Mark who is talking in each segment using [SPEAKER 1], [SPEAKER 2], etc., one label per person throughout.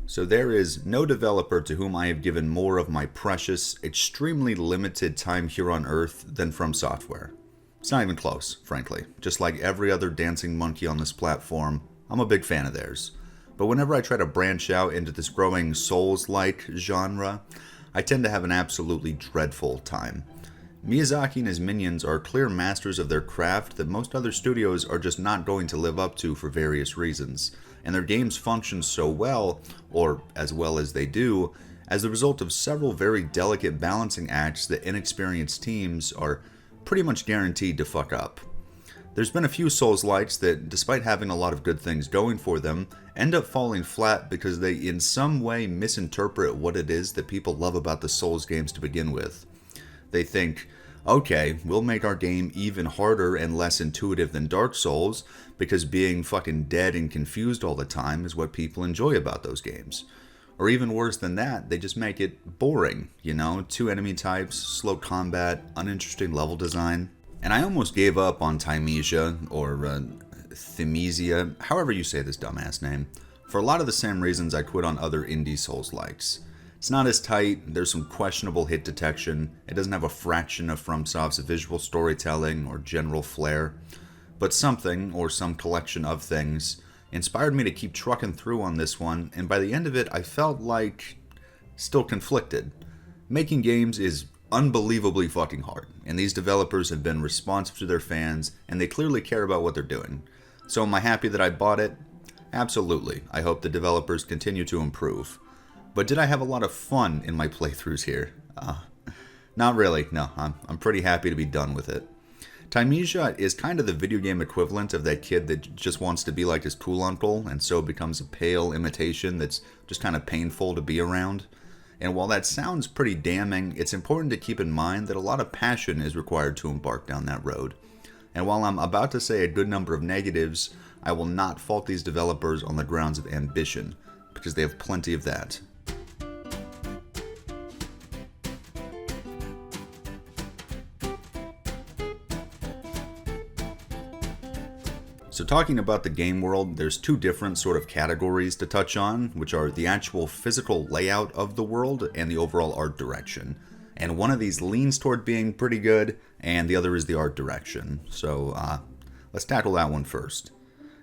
[SPEAKER 1] So there is no developer to whom I have given more of my precious, extremely limited time here on Earth than From Software. It's not even close, frankly. Just like every other dancing monkey on this platform, I'm a big fan of theirs. But whenever I try to branch out into this growing Souls-like genre, I tend to have an absolutely dreadful time. Miyazaki and his minions are clear masters of their craft that most other studios are just not going to live up to for various reasons, and their games function so well, or as well as they do, as the result of several very delicate balancing acts that inexperienced teams are pretty much guaranteed to fuck up. There's been a few Souls-likes that, despite having a lot of good things going for them, end up falling flat because they in some way misinterpret what it is that people love about the Souls games to begin with. They think, okay, we'll make our game even harder and less intuitive than Dark Souls because being fucking dead and confused all the time is what people enjoy about those games. Or even worse than that, they just make it boring, you know? 2 enemy types, slow combat, uninteresting level design. And I almost gave up on Thymesia, or Thymesia, however you say this dumbass name, for a lot of the same reasons I quit on other indie Souls-likes. It's not as tight, there's some questionable hit detection, it doesn't have a fraction of FromSoft's visual storytelling or general flair, but something, or some collection of things, inspired me to keep trucking through on this one, and by the end of it I felt like still conflicted. Making games is unbelievably fucking hard, and these developers have been responsive to their fans, and they clearly care about what they're doing. So am I happy that I bought it? Absolutely. I hope the developers continue to improve. But did I have a lot of fun in my playthroughs here? Not really, no. I'm pretty happy to be done with it. Thymesia is kind of the video game equivalent of that kid that just wants to be like his cool uncle, and so becomes a pale imitation that's just kind of painful to be around. And while that sounds pretty damning, it's important to keep in mind that a lot of passion is required to embark down that road. And while I'm about to say a good number of negatives, I will not fault these developers on the grounds of ambition, because they have plenty of that. So talking about the game world, there's 2 different sort of categories to touch on, which are the actual physical layout of the world and the overall art direction. And one of these leans toward being pretty good, and the other is the art direction. So let's tackle that one first.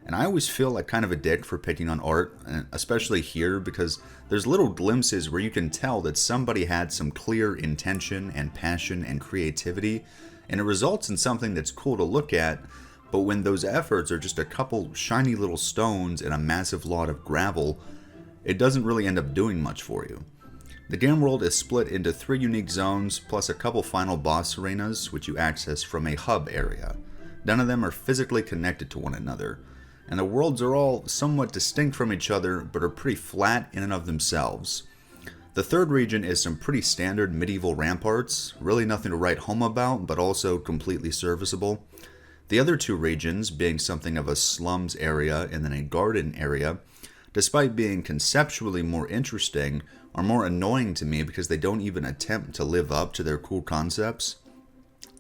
[SPEAKER 1] And I always feel like kind of a dick for picking on art, especially here, because there's little glimpses where you can tell that somebody had some clear intention and passion and creativity, and it results in something that's cool to look at. But when those efforts are just a couple shiny little stones and a massive lot of gravel, it doesn't really end up doing much for you. The game world is split into 3 unique zones, plus a couple final boss arenas, which you access from a hub area. None of them are physically connected to one another, and the worlds are all somewhat distinct from each other, but are pretty flat in and of themselves. The 3rd region is some pretty standard medieval ramparts, really nothing to write home about, but also completely serviceable. The other 2 regions, being something of a slums area and then a garden area, despite being conceptually more interesting, are more annoying to me because they don't even attempt to live up to their cool concepts.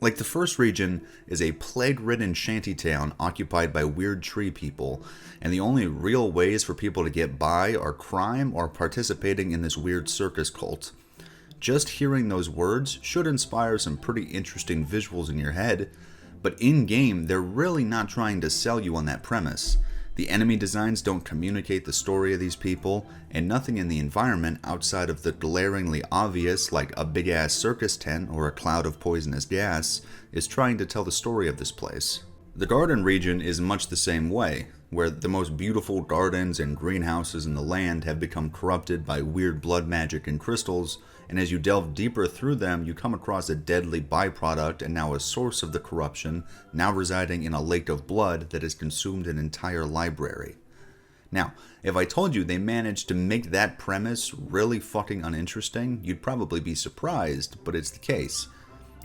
[SPEAKER 1] Like, the first region is a plague-ridden shantytown occupied by weird tree people, and the only real ways for people to get by are crime or participating in this weird circus cult. Just hearing those words should inspire some pretty interesting visuals in your head, but in-game, they're really not trying to sell you on that premise. The enemy designs don't communicate the story of these people, and nothing in the environment outside of the glaringly obvious, like a big-ass circus tent or a cloud of poisonous gas, is trying to tell the story of this place. The garden region is much the same way, where the most beautiful gardens and greenhouses in the land have become corrupted by weird blood magic and crystals, and as you delve deeper through them, you come across a deadly byproduct and now a source of the corruption, now residing in a lake of blood that has consumed an entire library. Now, if I told you they managed to make that premise really fucking uninteresting, you'd probably be surprised, but it's the case.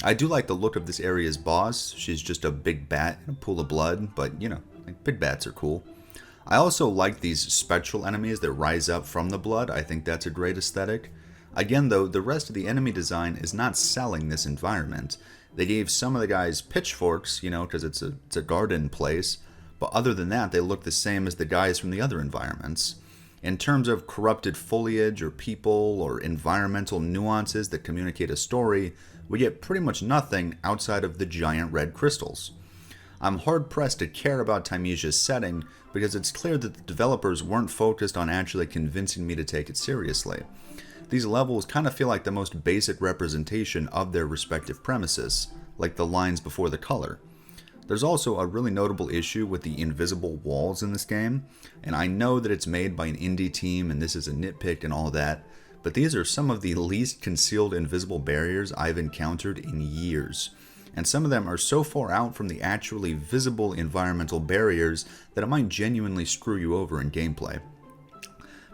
[SPEAKER 1] I do like the look of this area's boss. She's just a big bat in a pool of blood, but you know, like, big bats are cool. I also like these spectral enemies that rise up from the blood. I think that's a great aesthetic. Again though, the rest of the enemy design is not selling this environment. They gave some of the guys pitchforks, you know, because it's a garden place, but other than that, they look the same as the guys from the other environments. In terms of corrupted foliage or people or environmental nuances that communicate a story, we get pretty much nothing outside of the giant red crystals. I'm hard-pressed to care about Thymesia's setting because it's clear that the developers weren't focused on actually convincing me to take it seriously. These levels kind of feel like the most basic representation of their respective premises, like the lines before the color. There's also a really notable issue with the invisible walls in this game, and I know that it's made by an indie team and this is a nitpick and all that, but these are some of the least concealed invisible barriers I've encountered in years. And some of them are so far out from the actually visible environmental barriers that it might genuinely screw you over in gameplay.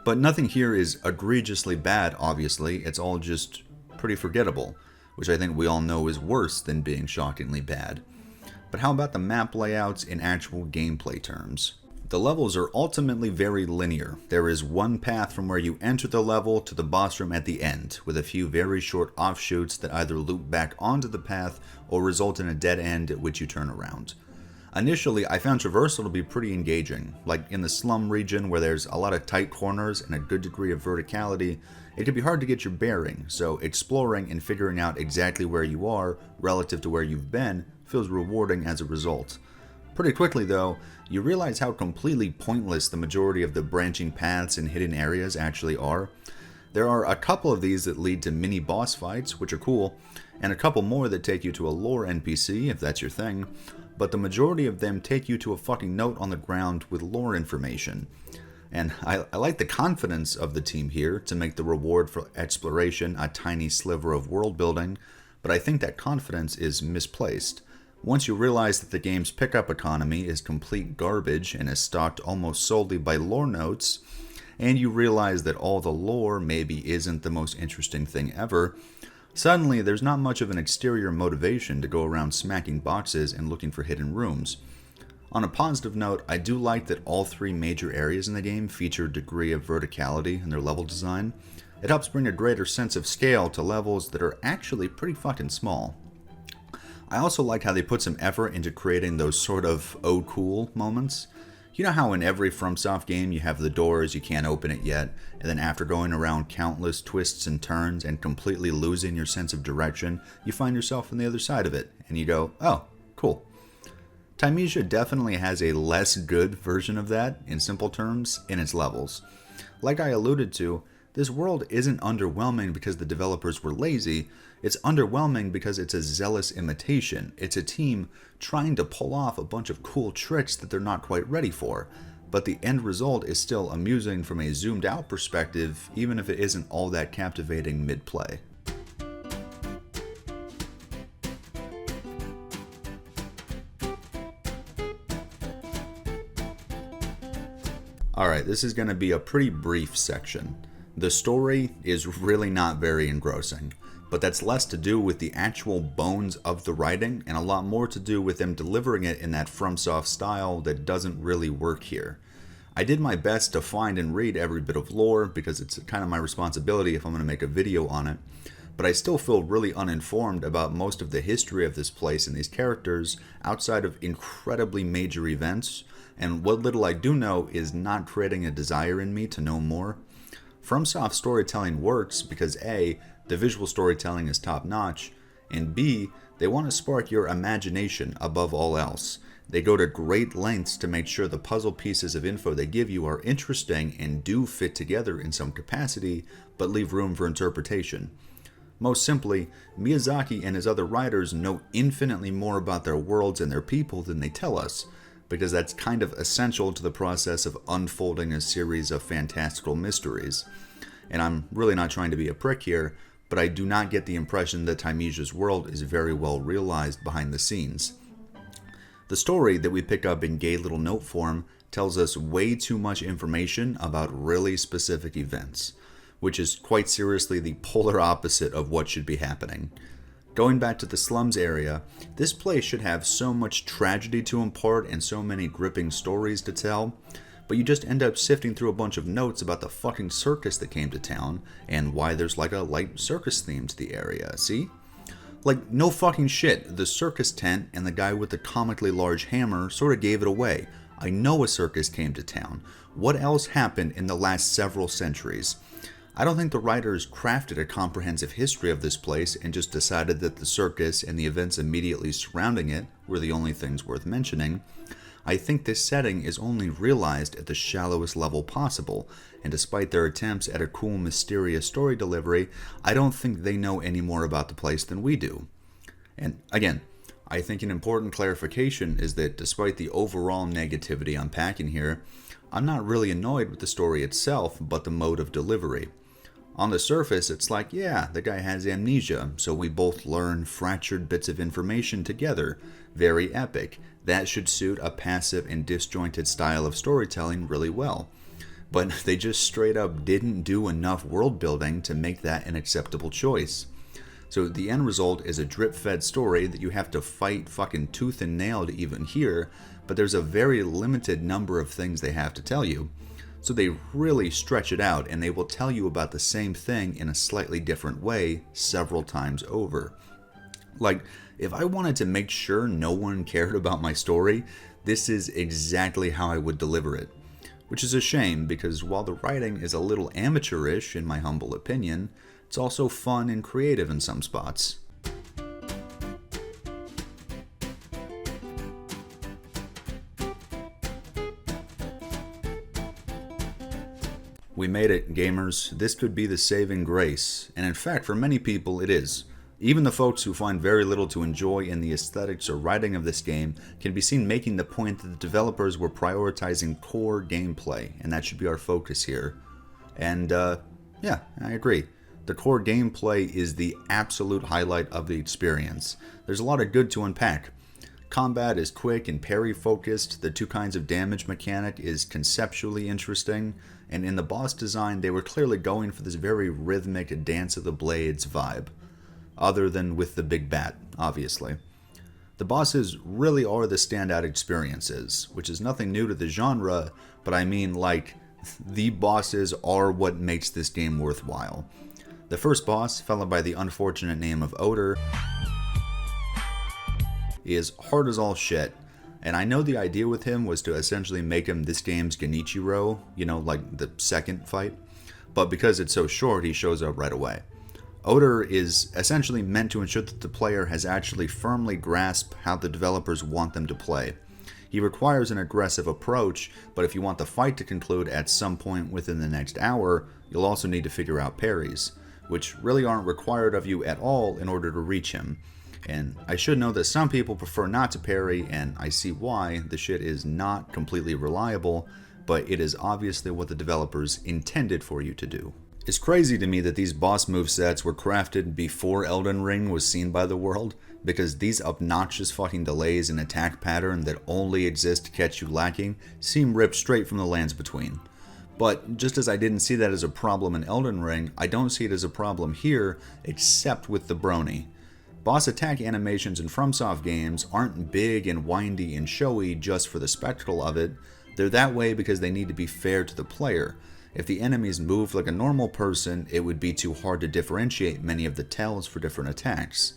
[SPEAKER 1] But nothing here is egregiously bad, obviously, it's all just pretty forgettable, which I think we all know is worse than being shockingly bad. But how about the map layouts in actual gameplay terms? The levels are ultimately very linear. There is one path from where you enter the level to the boss room at the end, with a few very short offshoots that either loop back onto the path or result in a dead end at which you turn around. Initially, I found traversal to be pretty engaging. Like in the slum region where there's a lot of tight corners and a good degree of verticality, it can be hard to get your bearing, so exploring and figuring out exactly where you are relative to where you've been feels rewarding as a result. Pretty quickly though, you realize how completely pointless the majority of the branching paths and hidden areas actually are. There are a couple of these that lead to mini boss fights, which are cool, and a couple more that take you to a lore NPC, if that's your thing, but the majority of them take you to a fucking note on the ground with lore information. And I like the confidence of the team here to make the reward for exploration a tiny sliver of world building, but I think that confidence is misplaced. Once you realize that the game's pickup economy is complete garbage and is stocked almost solely by lore notes, and you realize that all the lore maybe isn't the most interesting thing ever, suddenly there's not much of an exterior motivation to go around smacking boxes and looking for hidden rooms. On a positive note, I do like that all three major areas in the game feature a degree of verticality in their level design. It helps bring a greater sense of scale to levels that are actually pretty fucking small. I also like how they put some effort into creating those sort of oh cool moments. You know how in every FromSoft game you have the doors, you can't open it yet, and then after going around countless twists and turns and completely losing your sense of direction, you find yourself on the other side of it, and you go, oh, cool. Thymesia definitely has a less good version of that, in simple terms, in its levels. Like I alluded to, this world isn't underwhelming because the developers were lazy, it's underwhelming because it's a zealous imitation. It's a team trying to pull off a bunch of cool tricks that they're not quite ready for, but the end result is still amusing from a zoomed out perspective, even if it isn't all that captivating mid-play. Alright, this is going to be a pretty brief section. The story is really not very engrossing, but that's less to do with the actual bones of the writing and a lot more to do with them delivering it in that FromSoft style that doesn't really work here. I did my best to find and read every bit of lore because it's kind of my responsibility if I'm going to make a video on it, but I still feel really uninformed about most of the history of this place and these characters outside of incredibly major events, and what little I do know is not creating a desire in me to know more. FromSoft storytelling works because A, the visual storytelling is top-notch, and B, they want to spark your imagination above all else. They go to great lengths to make sure the puzzle pieces of info they give you are interesting and do fit together in some capacity, but leave room for interpretation. Most simply, Miyazaki and his other writers know infinitely more about their worlds and their people than they tell us, because that's kind of essential to the process of unfolding a series of fantastical mysteries. And I'm really not trying to be a prick here, but I do not get the impression that Thymesia's world is very well realized behind the scenes. The story that we pick up in gay little note form tells us way too much information about really specific events, which is quite seriously the polar opposite of what should be happening. Going back to the slums area, this place should have so much tragedy to impart and so many gripping stories to tell, but you just end up sifting through a bunch of notes about the fucking circus that came to town and why there's like a light circus theme to the area, see? Like, no fucking shit, the circus tent and the guy with the comically large hammer sort of gave it away. I know a circus came to town. What else happened in the last several centuries? I don't think the writers crafted a comprehensive history of this place and just decided that the circus and the events immediately surrounding it were the only things worth mentioning. I think this setting is only realized at the shallowest level possible, and despite their attempts at a cool, mysterious story delivery, I don't think they know any more about the place than we do. And again, I think an important clarification is that despite the overall negativity I'm packing here, I'm not really annoyed with the story itself, but the mode of delivery. On the surface, it's like, yeah, the guy has amnesia, so we both learn fractured bits of information together. Very epic. That should suit a passive and disjointed style of storytelling really well. But they just straight up didn't do enough world building to make that an acceptable choice. So the end result is a drip-fed story that you have to fight fucking tooth and nail to even hear, but there's a very limited number of things they have to tell you. So they really stretch it out, and they will tell you about the same thing in a slightly different way several times over. Like, if I wanted to make sure no one cared about my story, this is exactly how I would deliver it. Which is a shame, because while the writing is a little amateurish in my humble opinion, it's also fun and creative in some spots. We made it, gamers. This could be the saving grace, and in fact, for many people, it is. Even the folks who find very little to enjoy in the aesthetics or writing of this game can be seen making the point that the developers were prioritizing core gameplay, and that should be our focus here. And, yeah, I agree. The core gameplay is the absolute highlight of the experience. There's a lot of good to unpack. Combat is quick and parry-focused, the two kinds of damage mechanic is conceptually interesting, and in the boss design they were clearly going for this very rhythmic Dance of the Blades vibe. Other than with the big bat, obviously. The bosses really are the standout experiences, which is nothing new to the genre, but I mean like, the bosses are what makes this game worthwhile. The first boss, fellow by the unfortunate name of Odor, is hard as all shit, and I know the idea with him was to essentially make him this game's Genichiro, you know, like the second fight, but because it's so short, he shows up right away. Odor is essentially meant to ensure that the player has actually firmly grasped how the developers want them to play. He requires an aggressive approach, but if you want the fight to conclude at some point within the next hour, you'll also need to figure out parries, which really aren't required of you at all in order to reach him. And I should know that some people prefer not to parry, and I see why. The shit is not completely reliable, but it is obviously what the developers intended for you to do. It's crazy to me that these boss movesets were crafted before Elden Ring was seen by the world, because these obnoxious fucking delays in attack pattern that only exist to catch you lacking seem ripped straight from the lands between. But just as I didn't see that as a problem in Elden Ring, I don't see it as a problem here, except with the brony. Boss attack animations in FromSoft games aren't big and windy and showy just for the spectacle of it. They're that way because they need to be fair to the player. If the enemies moved like a normal person, it would be too hard to differentiate many of the tells for different attacks.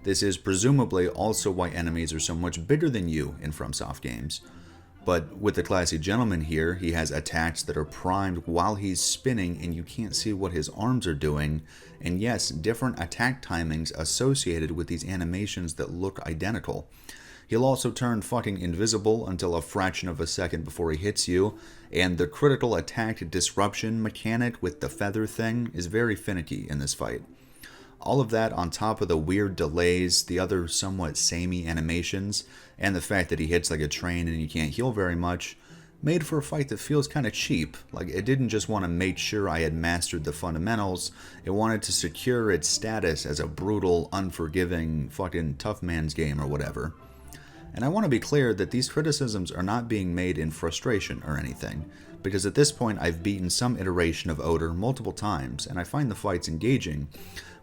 [SPEAKER 1] This is presumably also why enemies are so much bigger than you in FromSoft games. But with the classy gentleman here, he has attacks that are primed while he's spinning and you can't see what his arms are doing, and yes, different attack timings associated with these animations that look identical. He'll also turn fucking invisible until a fraction of a second before he hits you, and the critical attack disruption mechanic with the feather thing is very finicky in this fight. All of that on top of the weird delays, the other somewhat samey animations, and the fact that he hits like a train and you can't heal very much, made for a fight that feels kind of cheap. Like, it didn't just want to make sure I had mastered the fundamentals, it wanted to secure its status as a brutal, unforgiving, fucking tough man's game or whatever. And I want to be clear that these criticisms are not being made in frustration or anything, because at this point I've beaten some iteration of Odor multiple times, and I find the fights engaging,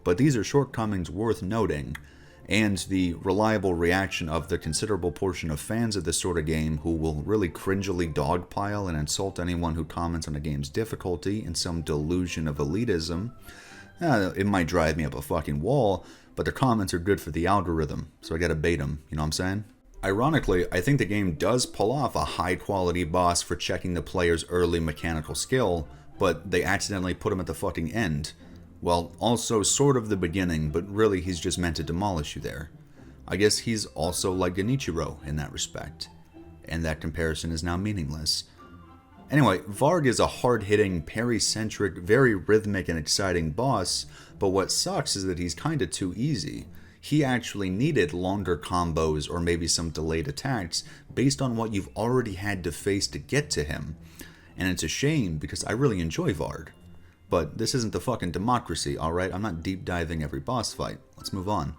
[SPEAKER 1] but these are shortcomings worth noting, and the reliable reaction of the considerable portion of fans of this sort of game who will really cringily dogpile and insult anyone who comments on a game's difficulty in some delusion of elitism. It might drive me up a fucking wall, but their comments are good for the algorithm, so I gotta bait them, you know what I'm saying? Ironically, I think the game does pull off a high quality boss for checking the player's early mechanical skill, but they accidentally put him at the fucking end. Well, also sort of the beginning, but really he's just meant to demolish you there. I guess he's also like Genichiro in that respect, and that comparison is now meaningless. Anyway, Varg is a hard-hitting, parry-centric, very rhythmic and exciting boss, but what sucks is that he's kinda too easy. He actually needed longer combos or maybe some delayed attacks based on what you've already had to face to get to him. And it's a shame because I really enjoy Varg. But this isn't the fucking democracy, alright? I'm not deep diving every boss fight. Let's move on.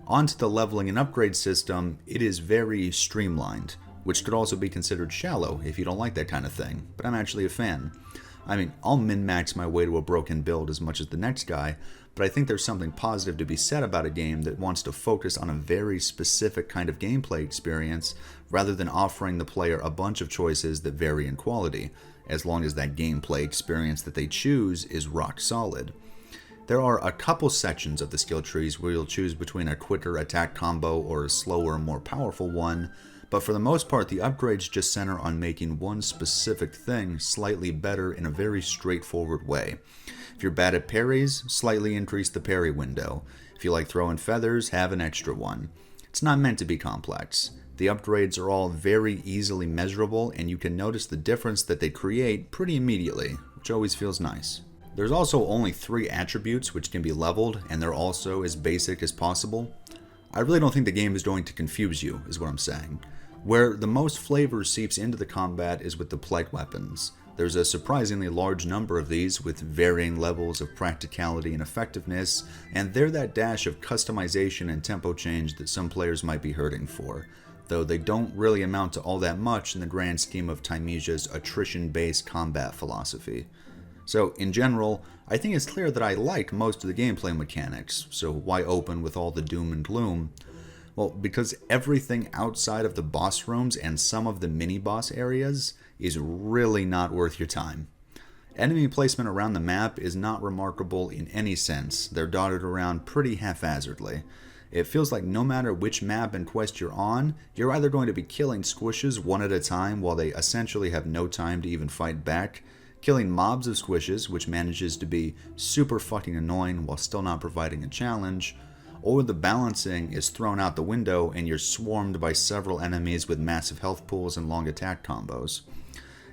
[SPEAKER 1] On to the leveling and upgrade system, it is very streamlined, which could also be considered shallow if you don't like that kind of thing, but I'm actually a fan. I mean, I'll min-max my way to a broken build as much as the next guy, but I think there's something positive to be said about a game that wants to focus on a very specific kind of gameplay experience rather than offering the player a bunch of choices that vary in quality, as long as that gameplay experience that they choose is rock solid. There are a couple sections of the skill trees where you'll choose between a quicker attack combo or a slower, more powerful one, but for the most part the upgrades just center on making one specific thing slightly better in a very straightforward way. If you're bad at parries, slightly increase the parry window. If you like throwing feathers, have an extra one. It's not meant to be complex. The upgrades are all very easily measurable, and you can notice the difference that they create pretty immediately, which always feels nice. There's also only 3 attributes which can be leveled, and they're also as basic as possible. I really don't think the game is going to confuse you, is what I'm saying. Where the most flavor seeps into the combat is with the plague weapons. There's a surprisingly large number of these with varying levels of practicality and effectiveness, and they're that dash of customization and tempo change that some players might be hurting for, though they don't really amount to all that much in the grand scheme of Thymesia's attrition-based combat philosophy. So, in general, I think it's clear that I like most of the gameplay mechanics, so why open with all the doom and gloom? Well, because everything outside of the boss rooms and some of the mini-boss areas is really not worth your time. Enemy placement around the map is not remarkable in any sense. They're dotted around pretty haphazardly. It feels like no matter which map and quest you're on, you're either going to be killing squishes one at a time while they essentially have no time to even fight back, killing mobs of squishes, which manages to be super fucking annoying while still not providing a challenge, or the balancing is thrown out the window and you're swarmed by several enemies with massive health pools and long attack combos.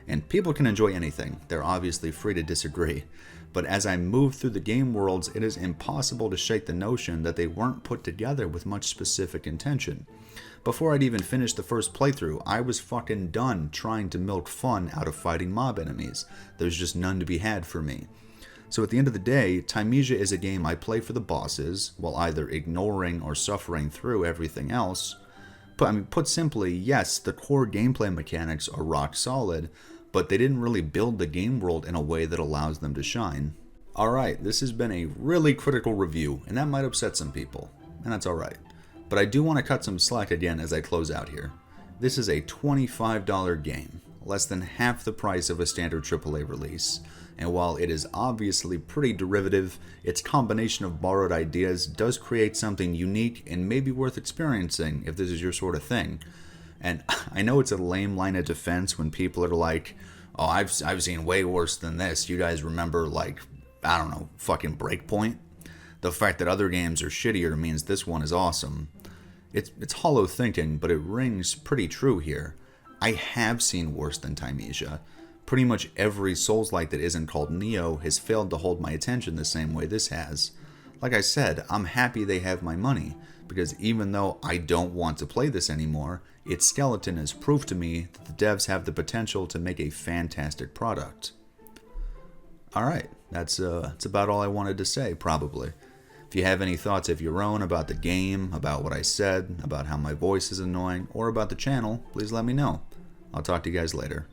[SPEAKER 1] And people can enjoy anything, they're obviously free to disagree, but as I move through the game worlds, it is impossible to shake the notion that they weren't put together with much specific intention. Before I'd even finished the first playthrough, I was fucking done trying to milk fun out of fighting mob enemies. There's just none to be had for me. So at the end of the day, Thymesia is a game I play for the bosses, while either ignoring or suffering through everything else. Put simply, yes, the core gameplay mechanics are rock solid, but they didn't really build the game world in a way that allows them to shine. Alright, this has been a really critical review, and that might upset some people, and that's alright. But I do want to cut some slack again as I close out here. This is a $25 game, less than half the price of a standard AAA release. And while it is obviously pretty derivative, its combination of borrowed ideas does create something unique and maybe worth experiencing if this is your sort of thing. And I know it's a lame line of defense when people are like, oh, I've seen way worse than this. You guys remember, like, I don't know, fucking Breakpoint? The fact that other games are shittier means this one is awesome. It's hollow thinking, but it rings pretty true here. I have seen worse than Thymesia. Pretty much every Souls-like that isn't called Neo has failed to hold my attention the same way this has. Like I said, I'm happy they have my money, because even though I don't want to play this anymore, its skeleton has proved to me that the devs have the potential to make a fantastic product. Alright, that's about all I wanted to say, probably. If you have any thoughts of your own about the game, about what I said, about how my voice is annoying, or about the channel, please let me know. I'll talk to you guys later.